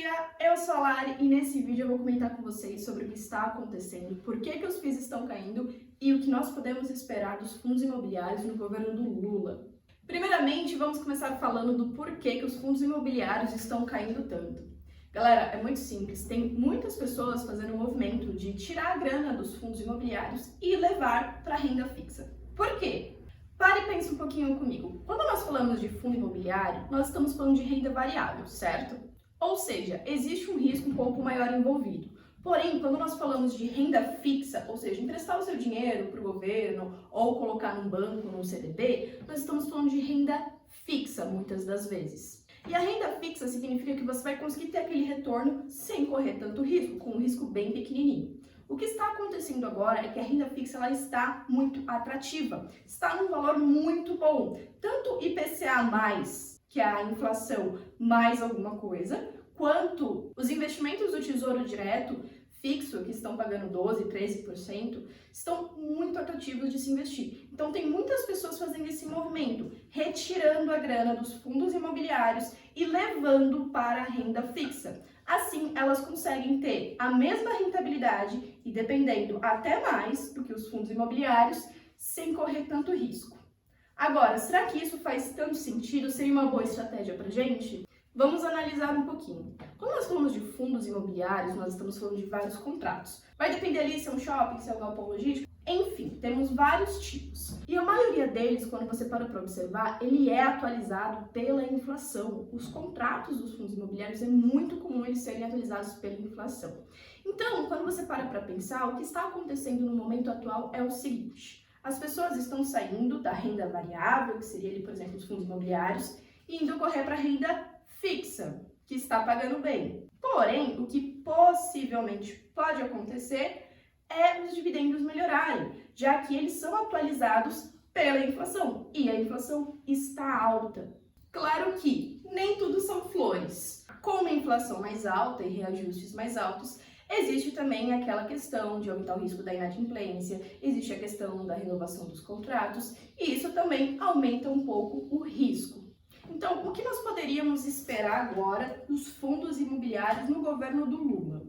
dia, eu sou a Lari e nesse vídeo eu vou comentar com vocês sobre o que está acontecendo, por que os FIIs estão caindo e o que nós podemos esperar dos fundos imobiliários no governo do Lula. Primeiramente, vamos começar falando do porquê que os fundos imobiliários estão caindo tanto. Galera, é muito simples, tem muitas pessoas fazendo um movimento de tirar a grana dos fundos imobiliários e levar para a renda fixa. Por quê? Pare e pense um pouquinho comigo. Quando nós falamos de fundo imobiliário, nós estamos falando de renda variável, certo? Ou seja, existe um risco um pouco maior envolvido. Porém, quando nós falamos de renda fixa, ou seja, emprestar o seu dinheiro para o governo ou colocar num banco, num CDB, nós estamos falando de renda fixa muitas das vezes. E a renda fixa significa que você vai conseguir ter aquele retorno sem correr tanto risco, com um risco bem pequenininho. O que está acontecendo agora é que a renda fixa ela está muito atrativa, está num valor muito bom, tanto IPCA+, que é a inflação mais alguma coisa, quanto os investimentos do Tesouro Direto fixo, que estão pagando 12%, 13%, estão muito atrativos de se investir. Então, tem muitas pessoas fazendo esse movimento, retirando a grana dos fundos imobiliários e levando para a renda fixa. Assim, elas conseguem ter a mesma rentabilidade e, dependendo até mais do que os fundos imobiliários, sem correr tanto risco. Agora, será que isso faz tanto sentido? Seria uma boa estratégia para gente? Vamos analisar um pouquinho. Quando nós falamos de fundos imobiliários, nós estamos falando de vários contratos. Vai depender ali se é um shopping, se é um galpão logístico. Enfim, temos vários tipos. E a maioria deles, quando você para observar, ele é atualizado pela inflação. Os contratos dos fundos imobiliários é muito comum eles serem atualizados pela inflação. Então, quando você para pensar, o que está acontecendo no momento atual é o seguinte. As pessoas estão saindo da renda variável, que seria ali, por exemplo, os fundos imobiliários, e indo correr para a renda fixa, que está pagando bem. Porém, o que possivelmente pode acontecer é os dividendos melhorarem, já que eles são atualizados pela inflação, e a inflação está alta. Claro que nem tudo são flores. Com uma inflação mais alta e reajustes mais altos, existe também aquela questão de aumentar o risco da inadimplência, existe a questão da renovação dos contratos, e isso também aumenta um pouco o risco. Então, o que nós poderíamos esperar agora dos fundos imobiliários no governo do Lula?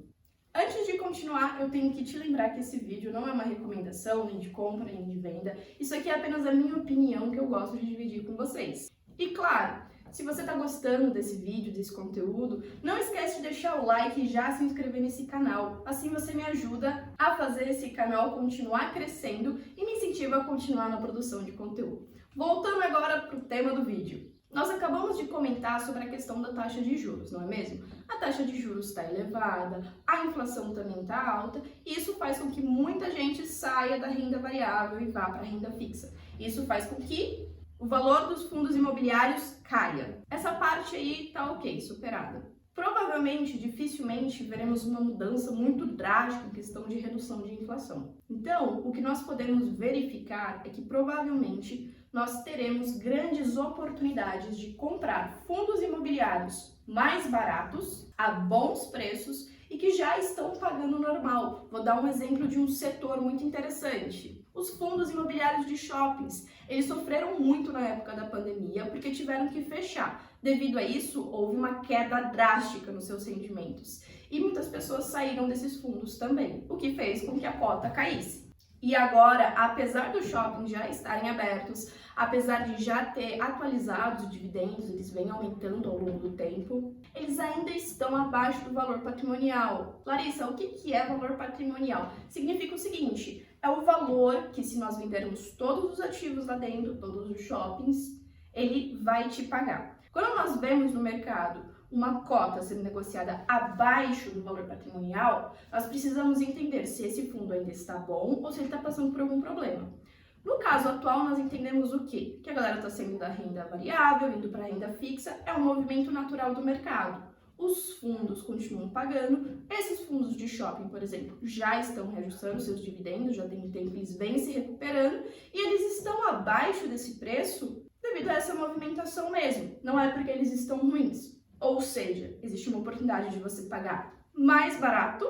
Antes de continuar, eu tenho que te lembrar que esse vídeo não é uma recomendação, nem de compra, nem de venda. Isso aqui é apenas a minha opinião que eu gosto de dividir com vocês. E claro, se você está gostando desse vídeo, desse conteúdo, não esquece de deixar o like e já se inscrever nesse canal. Assim você me ajuda a fazer esse canal continuar crescendo e me incentiva a continuar na produção de conteúdo. Voltando agora para o tema do vídeo. Nós acabamos de comentar sobre a questão da taxa de juros, não é mesmo? A taxa de juros está elevada, a inflação também está alta, e isso faz com que muita gente saia da renda variável e vá para a renda fixa. Isso faz com que o valor dos fundos imobiliários caia. Essa parte aí está ok, superada. Provavelmente, dificilmente, veremos uma mudança muito drástica em questão de redução de inflação. Então, o que nós podemos verificar é que provavelmente nós teremos grandes oportunidades de comprar fundos imobiliários mais baratos, a bons preços e que já estão pagando normal. Vou dar um exemplo de um setor muito interessante. Os fundos imobiliários de shoppings, eles sofreram muito na época da pandemia porque tiveram que fechar. Devido a isso, houve uma queda drástica nos seus rendimentos. E muitas pessoas saíram desses fundos também, o que fez com que a cota caísse. E agora, apesar dos shoppings já estarem abertos, apesar de já ter atualizado os dividendos, eles vêm aumentando ao longo do tempo, eles ainda estão abaixo do valor patrimonial. Larissa, o que é valor patrimonial? Significa o seguinte, é o valor que se nós vendermos todos os ativos lá dentro, todos os shoppings, ele vai te pagar. Quando nós vemos no mercado uma cota sendo negociada abaixo do valor patrimonial, nós precisamos entender se esse fundo ainda está bom ou se ele está passando por algum problema. No caso atual, nós entendemos o quê? Que a galera está saindo da renda variável, indo para a renda fixa, é um movimento natural do mercado. Os fundos continuam pagando, esses fundos de shopping, por exemplo, já estão reajustando seus dividendos, já tem um tempo que eles vêm se recuperando, e eles estão abaixo desse preço devido a essa movimentação mesmo, não é porque eles estão ruins. Ou seja, existe uma oportunidade de você pagar mais barato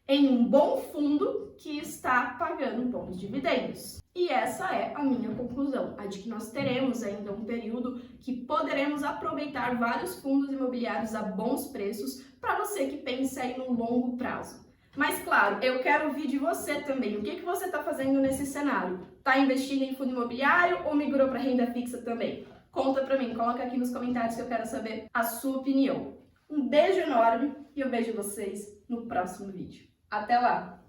em um bom fundo que está pagando bons dividendos. E essa é a minha conclusão, a de que nós teremos ainda um período que poderemos aproveitar vários fundos imobiliários a bons preços para você que pensa aí no longo prazo. Mas claro, eu quero ouvir de você também. O que você está fazendo nesse cenário? Está investindo em fundo imobiliário ou migrou para renda fixa também? Conta para mim, coloca aqui nos comentários que eu quero saber a sua opinião. Um beijo enorme e eu vejo vocês no próximo vídeo. Até lá!